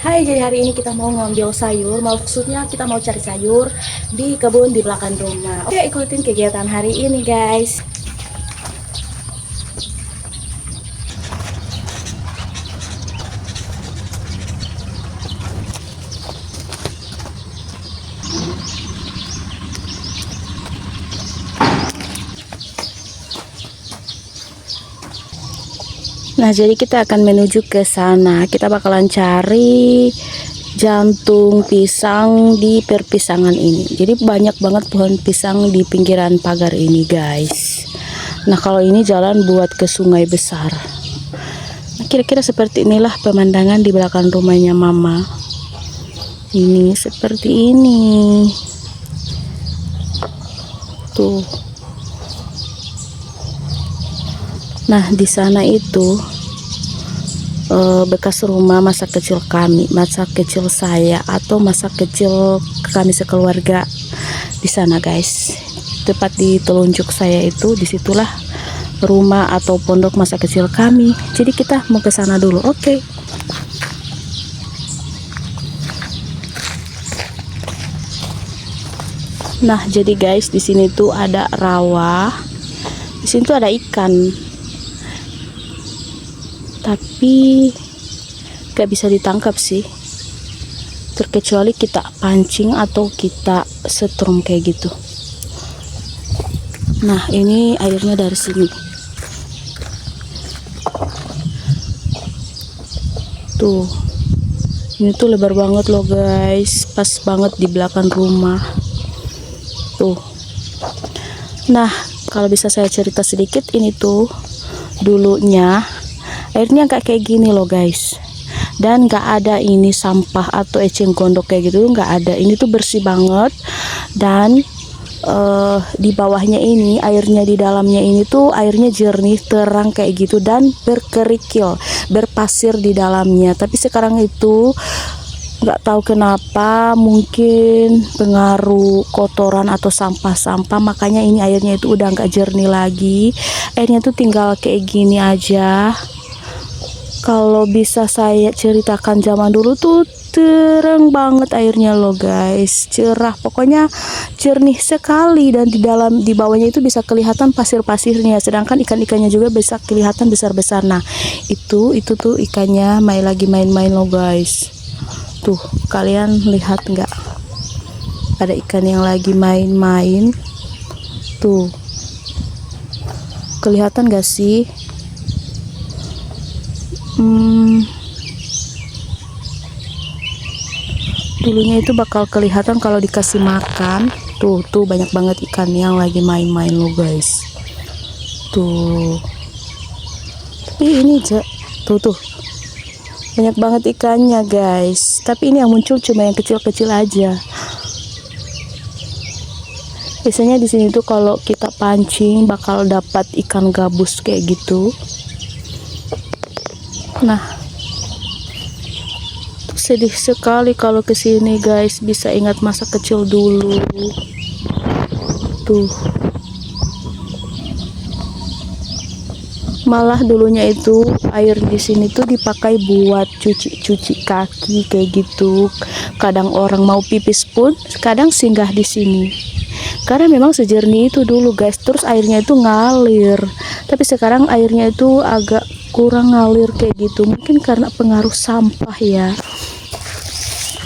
Hai, jadi hari ini kita mau ngambil sayur. Maksudnya kita mau cari sayur di kebun di belakang rumah. Oke, ikutin kegiatan hari ini, guys. Nah, jadi kita akan menuju ke sana. Kita bakalan cari jantung pisang di perpisangan ini. Jadi banyak banget pohon pisang di pinggiran pagar ini, guys. Nah, kalau ini jalan buat ke sungai besar. Nah, kira-kira seperti inilah pemandangan di belakang rumahnya Mama. Ini seperti ini. Tuh. Nah, di sana itu bekas rumah masa kecil kami, masa kecil saya, atau masa kecil kami sekeluarga di sana, guys. Tepat di telunjuk saya itu, disitulah rumah atau pondok masa kecil kami. Jadi kita mau ke sana dulu, oke? Nah, jadi guys, di sini tuh ada rawa. Di sini tuh ada ikan. Tapi gak bisa ditangkap sih, terkecuali kita pancing atau kita setrum kayak gitu. Nah, ini airnya dari sini tuh. Ini tuh lebar banget loh, guys, pas banget di belakang rumah tuh. Nah, kalau bisa saya cerita sedikit, ini tuh dulunya airnya nggak kayak gini loh, guys, dan nggak ada ini sampah atau eceng gondok kayak gitu, nggak ada. Ini tuh bersih banget, dan di bawahnya ini airnya, di dalamnya ini tuh airnya jernih, terang kayak gitu, dan berkerikil, berpasir di dalamnya. Tapi sekarang itu nggak tahu kenapa, mungkin pengaruh kotoran atau sampah-sampah, makanya ini airnya itu udah nggak jernih lagi. Airnya tuh tinggal kayak gini aja. Kalau bisa saya ceritakan, zaman dulu tuh terang banget airnya loh, guys, cerah, pokoknya jernih sekali, dan di bawahnya itu bisa kelihatan pasir-pasirnya, sedangkan ikan-ikannya juga bisa kelihatan besar-besar. Nah, itu tuh ikannya lagi main-main loh, guys. Tuh, kalian lihat nggak? Ada ikan yang lagi main-main. Tuh, kelihatan gak sih? Dulunya itu bakal kelihatan kalau dikasih makan. Tuh banyak banget ikan yang lagi main-main loh, guys. Tuh, tapi ini tuh banyak banget ikannya, guys. Tapi ini yang muncul cuma yang kecil-kecil aja. Biasanya di sini tuh kalau kita pancing bakal dapat ikan gabus kayak gitu. Nah, sedih sekali kalau kesini, guys, bisa ingat masa kecil dulu. Tuh, malah dulunya itu air di sini tuh dipakai buat cuci kaki kayak gitu. Kadang orang mau pipis pun kadang singgah di sini, karena memang sejernih itu dulu, guys. Terus airnya itu ngalir, tapi sekarang airnya itu agak kurang ngalir kayak gitu, mungkin karena pengaruh sampah ya.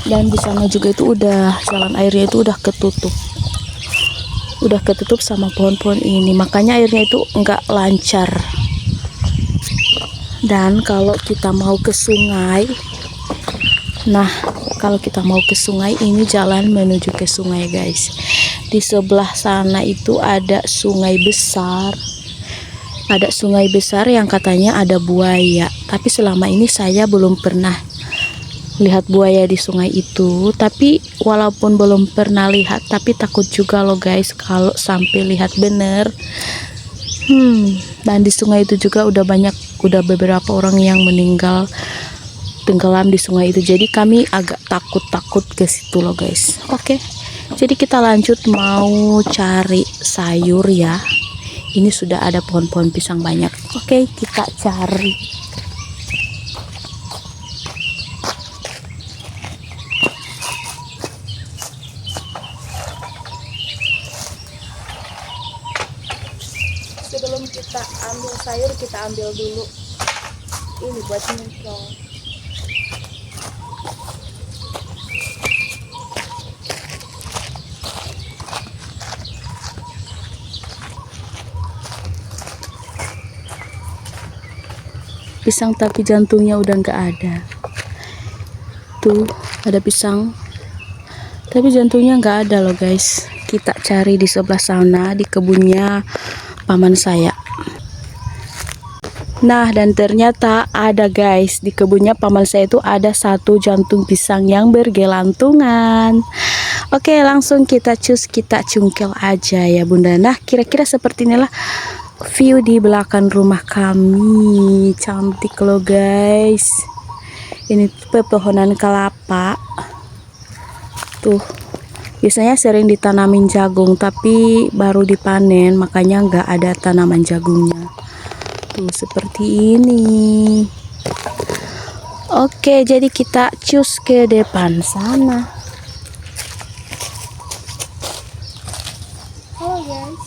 Dan di sana juga itu udah jalan airnya itu udah ketutup sama pohon-pohon ini, makanya airnya itu nggak lancar. Dan kalau kita mau ke sungai, nah, kalau kita mau ke sungai, ini jalan menuju ke sungai, guys. Di sebelah sana itu ada sungai besar. Ada sungai besar yang katanya ada buaya, tapi selama ini saya belum pernah lihat buaya di sungai itu. Tapi walaupun belum pernah lihat, tapi takut juga loh, guys, kalau sampai lihat bener. Dan di sungai itu juga udah beberapa orang yang meninggal tenggelam di sungai itu. Jadi kami agak takut ke situ loh, guys. Oke, jadi kita lanjut mau cari sayur ya. Ini sudah ada pohon-pohon pisang banyak. Oke, kita cari. ambil sayur, kita ambil dulu ini buat nyemplung. Pisang tapi jantungnya udah nggak ada. Tuh ada pisang tapi jantungnya nggak ada loh guys. Kita cari di sebelah sana di kebunnya paman saya. Nah, dan ternyata ada guys, di kebunnya paman saya itu ada satu jantung pisang yang bergelantungan. Oke, langsung kita cungkel aja ya bunda. Nah, kira-kira seperti inilah view di belakang rumah kami. Cantik loh guys. Ini pepohonan kelapa. Tuh, biasanya sering ditanamin jagung tapi baru dipanen, makanya nggak ada tanaman jagungnya. Tuh seperti ini. Oke, jadi kita cus ke depan sana. Halo guys.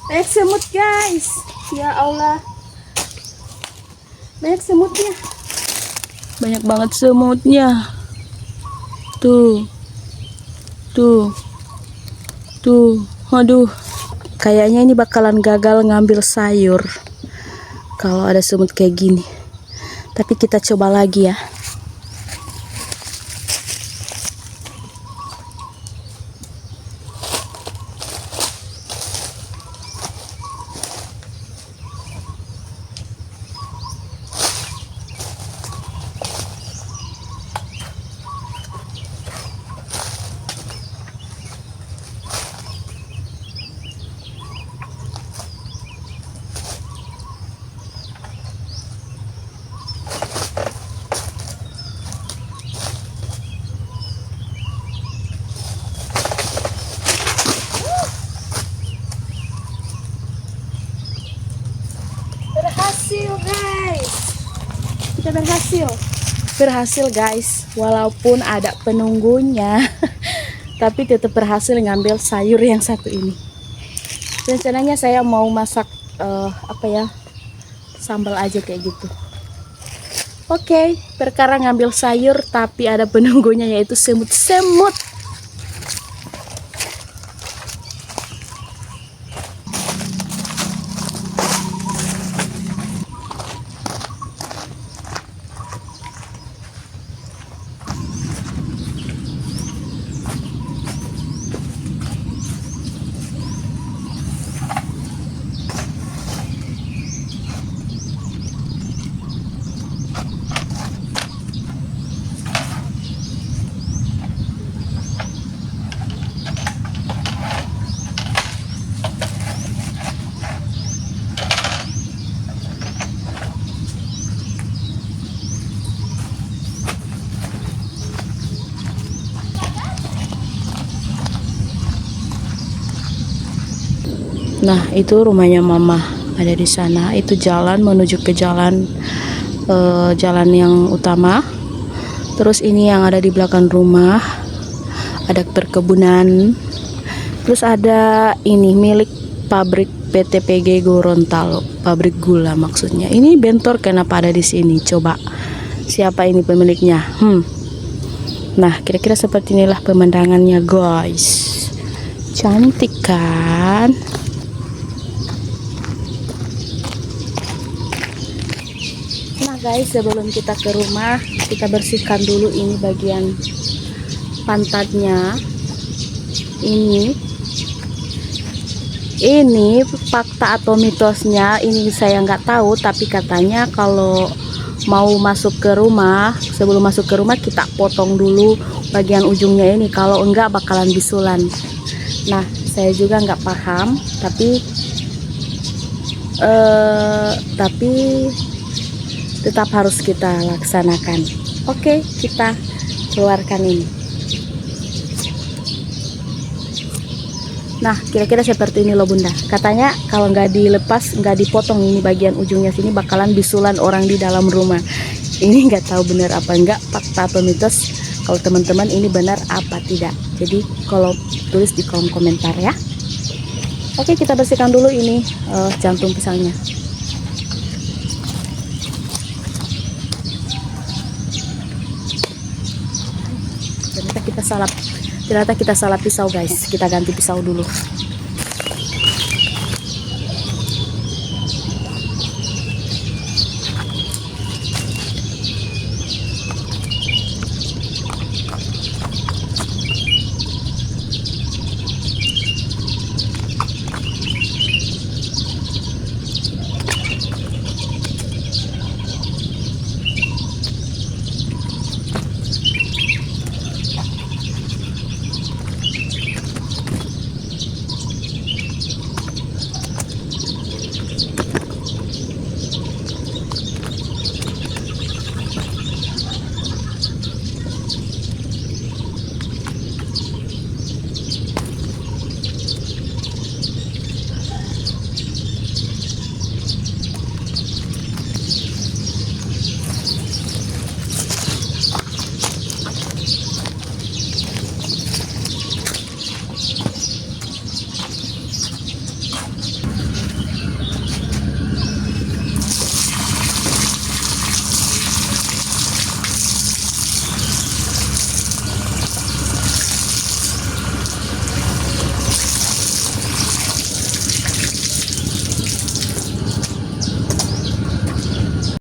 Banyak semut guys, ya Allah, banyak semutnya, banyak banget semutnya. Tuh, tuh, tuh, aduh, kayaknya ini bakalan gagal ngambil sayur kalau ada semut kayak gini. Tapi kita coba lagi ya. Berhasil guys, kita berhasil guys, walaupun ada penunggunya tapi tetap berhasil ngambil sayur yang satu ini. Rencananya saya mau masak apa ya, sambal aja kayak gitu. Oke, perkara ngambil sayur tapi ada penunggunya, yaitu semut-semut. Nah, itu rumahnya mama ada di sana. Itu jalan menuju ke jalan jalan yang utama. Terus ini yang ada di belakang rumah, ada perkebunan. Terus ada ini milik pabrik PT PG Gorontalo, pabrik gula maksudnya. Ini bentor kenapa ada di sini? Coba siapa ini pemiliknya? Nah, kira-kira seperti inilah pemandangannya guys. Cantik kan? Nah Guys, sebelum kita ke rumah, kita bersihkan dulu ini bagian pantatnya. Ini fakta atau mitosnya, ini saya nggak tahu, tapi katanya kalau mau masuk ke rumah, sebelum masuk ke rumah kita potong dulu bagian ujungnya ini, kalau enggak bakalan bisulan. Nah, saya juga nggak paham, tapi tetap harus kita laksanakan. Oke, kita keluarkan ini. Nah, kira-kira seperti ini loh Bunda. Katanya kalau nggak dilepas, nggak dipotong ini bagian ujungnya sini, bakalan bisulan orang di dalam rumah. Ini nggak tahu benar apa enggak, fakta atau mitos. Kalau teman-teman ini benar apa tidak. Jadi kalau tulis di kolom komentar ya. Oke, kita bersihkan dulu ini jantung pisangnya. Ternyata kita salah pisau guys, kita ganti pisau dulu.